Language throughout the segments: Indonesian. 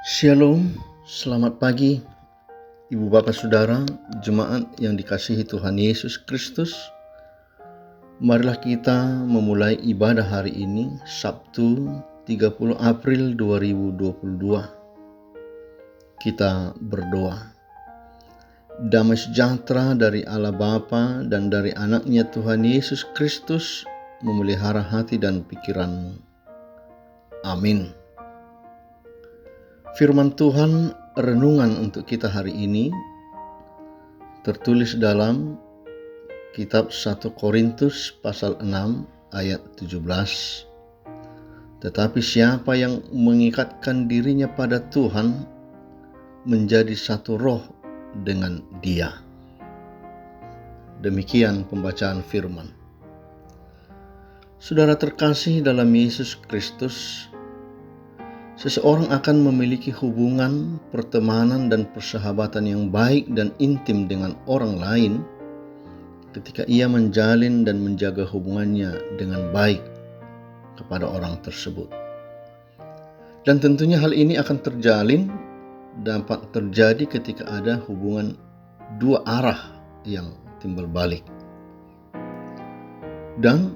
Shalom, selamat pagi Ibu Bapak Saudara, jemaat yang dikasihi Tuhan Yesus Kristus. Marilah kita memulai ibadah hari ini, Sabtu 30 April 2022. Kita berdoa. Damai sejahtera dari Allah Bapa dan dari anaknya Tuhan Yesus Kristus memelihara hati dan pikiranmu. Amin. Firman Tuhan renungan untuk kita hari ini tertulis dalam kitab 1 Korintus pasal 6 ayat 17. Tetapi siapa yang mengikatkan dirinya pada Tuhan menjadi satu roh dengan Dia. Demikian pembacaan firman. Saudara terkasih dalam Yesus Kristus, seseorang akan memiliki hubungan, pertemanan, dan persahabatan yang baik dan intim dengan orang lain ketika ia menjalin dan menjaga hubungannya dengan baik kepada orang tersebut. Dan tentunya hal ini akan dapat terjadi ketika ada hubungan dua arah yang timbal balik. Dan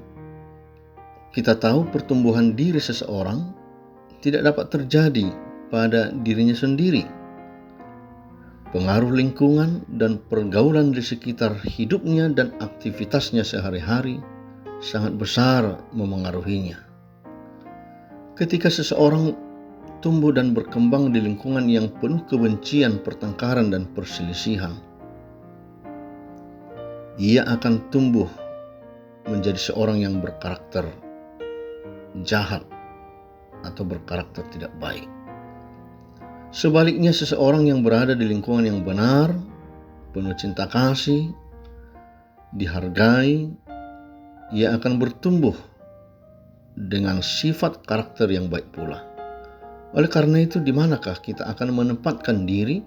kita tahu pertumbuhan diri seseorang tidak dapat terjadi pada dirinya sendiri. Pengaruh lingkungan dan pergaulan di sekitar hidupnya dan aktivitasnya sehari-hari sangat besar memengaruhinya. Ketika seseorang tumbuh dan berkembang di lingkungan yang penuh kebencian, pertengkaran, dan perselisihan, ia akan tumbuh menjadi seorang yang berkarakter jahat atau berkarakter tidak baik. Sebaliknya, seseorang yang berada di lingkungan yang benar, penuh cinta kasih, dihargai, ia akan bertumbuh dengan sifat karakter yang baik pula. Oleh karena itu, di manakah kita akan menempatkan diri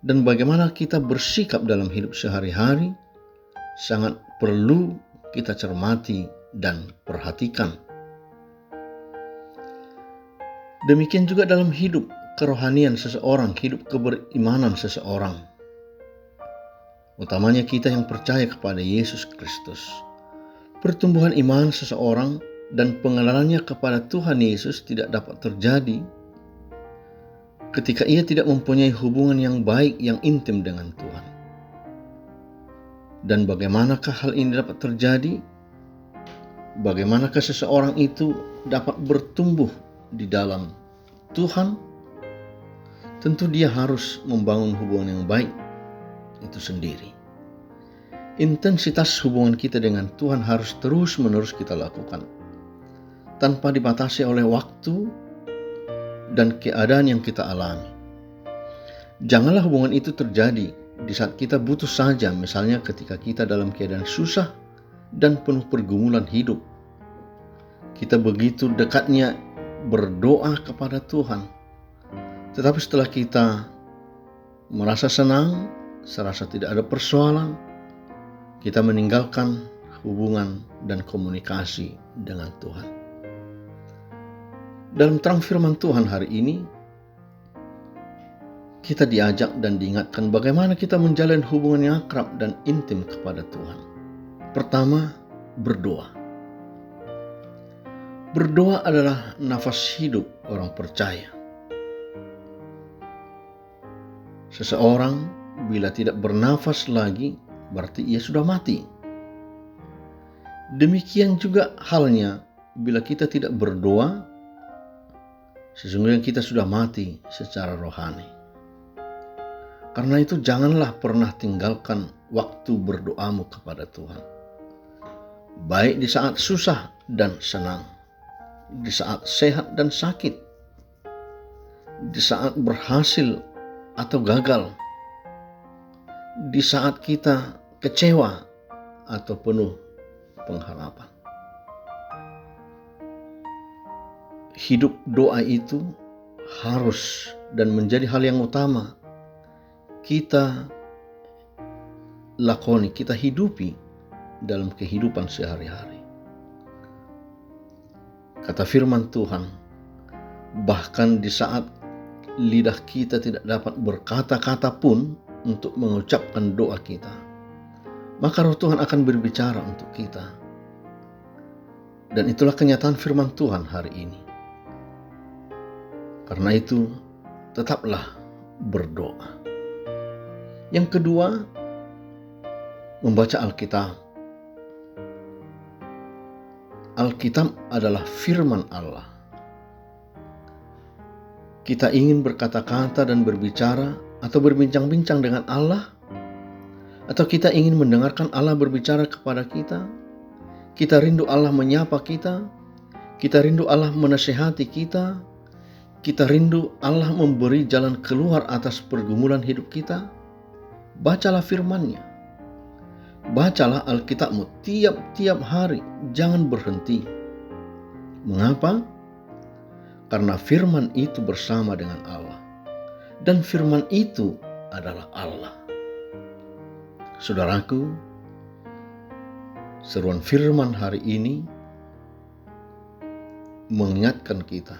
dan bagaimana kita bersikap dalam hidup sehari-hari sangat perlu kita cermati dan perhatikan. Demikian juga dalam hidup kerohanian seseorang, hidup keberimanan seseorang. Utamanya kita yang percaya kepada Yesus Kristus. Pertumbuhan iman seseorang dan pengenalannya kepada Tuhan Yesus tidak dapat terjadi ketika ia tidak mempunyai hubungan yang baik, yang intim dengan Tuhan. Dan bagaimanakah hal ini dapat terjadi? Bagaimanakah seseorang itu dapat bertumbuh di dalam Tuhan? Tentu dia harus membangun hubungan yang baik itu sendiri. Intensitas hubungan kita dengan Tuhan harus terus-menerus kita lakukan, tanpa dibatasi oleh waktu dan keadaan yang kita alami. Janganlah hubungan itu terjadi di saat kita butuh saja, misalnya ketika kita dalam keadaan susah dan penuh pergumulan hidup. Kita begitu dekatnya berdoa kepada Tuhan, tetapi setelah kita merasa senang, serasa tidak ada persoalan, kita meninggalkan hubungan dan komunikasi dengan Tuhan. Dalam terang firman Tuhan hari ini, kita diajak dan diingatkan bagaimana kita menjalin hubungan yang akrab dan intim kepada Tuhan. Pertama, berdoa. Berdoa adalah nafas hidup orang percaya. Seseorang bila tidak bernafas lagi, berarti ia sudah mati. Demikian juga halnya bila kita tidak berdoa, sesungguhnya kita sudah mati secara rohani. Karena itu janganlah pernah tinggalkan waktu berdoamu kepada Tuhan. Baik di saat susah dan senang, di saat sehat dan sakit, di saat berhasil atau gagal, di saat kita kecewa atau penuh pengharapan. Hidup doa itu harus dan menjadi hal yang utama kita lakoni, kita hidupi dalam kehidupan sehari-hari. Kata firman Tuhan, bahkan di saat lidah kita tidak dapat berkata-kata pun untuk mengucapkan doa kita, maka Roh Tuhan akan berbicara untuk kita. Dan itulah kenyataan firman Tuhan hari ini. Karena itu, tetaplah berdoa. Yang kedua, membaca Alkitab. Alkitab adalah firman Allah. Kita ingin berkata-kata dan berbicara atau berbincang-bincang dengan Allah, atau kita ingin mendengarkan Allah berbicara kepada kita. Kita rindu Allah menyapa kita. Kita rindu Allah menasihati kita. Kita rindu Allah memberi jalan keluar atas pergumulan hidup kita. Bacalah firman-Nya. Bacalah Alkitabmu tiap-tiap hari, jangan berhenti. Mengapa? Karena firman itu bersama dengan Allah. Dan firman itu adalah Allah. Saudaraku, seruan firman hari ini mengingatkan kita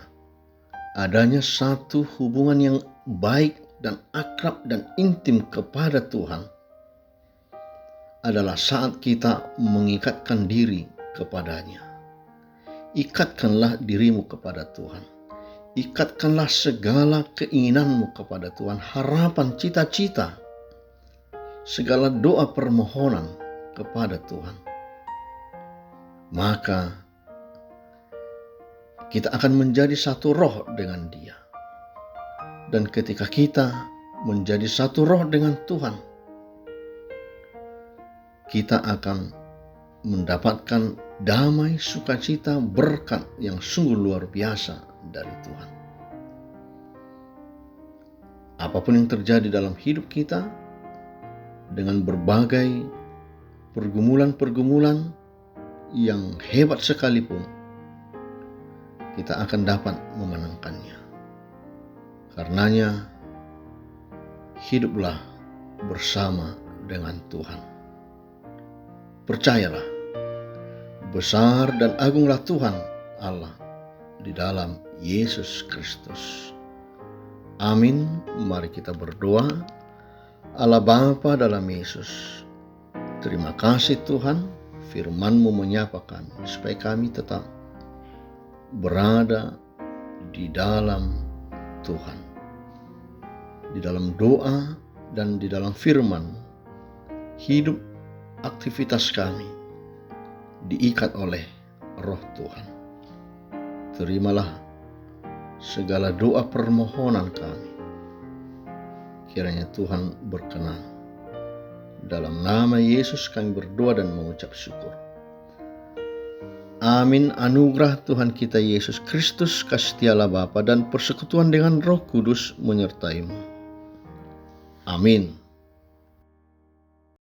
adanya satu hubungan yang baik dan akrab dan intim kepada Tuhan adalah saat kita mengikatkan diri kepadanya. Ikatkanlah dirimu kepada Tuhan. Ikatkanlah segala keinginanmu kepada Tuhan, harapan, cita-cita, segala doa permohonan kepada Tuhan. Maka kita akan menjadi satu roh dengan Dia. Dan ketika kita menjadi satu roh dengan Tuhan, kita akan mendapatkan damai, sukacita, berkat yang sungguh luar biasa dari Tuhan. Apapun yang terjadi dalam hidup kita, dengan berbagai pergumulan-pergumulan yang hebat sekalipun, kita akan dapat memenangkannya. Karenanya, hiduplah bersama dengan Tuhan. Percayalah, besar dan agunglah Tuhan Allah di dalam Yesus Kristus. Amin. Mari kita berdoa. Allah Bapa dalam Yesus, terima kasih Tuhan, firman-Mu menyapa kami, supaya kami tetap berada di dalam Tuhan. Di dalam doa dan di dalam firman, hidup aktivitas kami diikat oleh Roh Tuhan. Terimalah segala doa permohonan kami. Kiranya Tuhan berkenan. Dalam nama Yesus kami berdoa dan mengucap syukur. Amin. Anugerah Tuhan kita Yesus Kristus, kasih Allah Bapa dan persekutuan dengan Roh Kudus menyertai-Mu. Amin.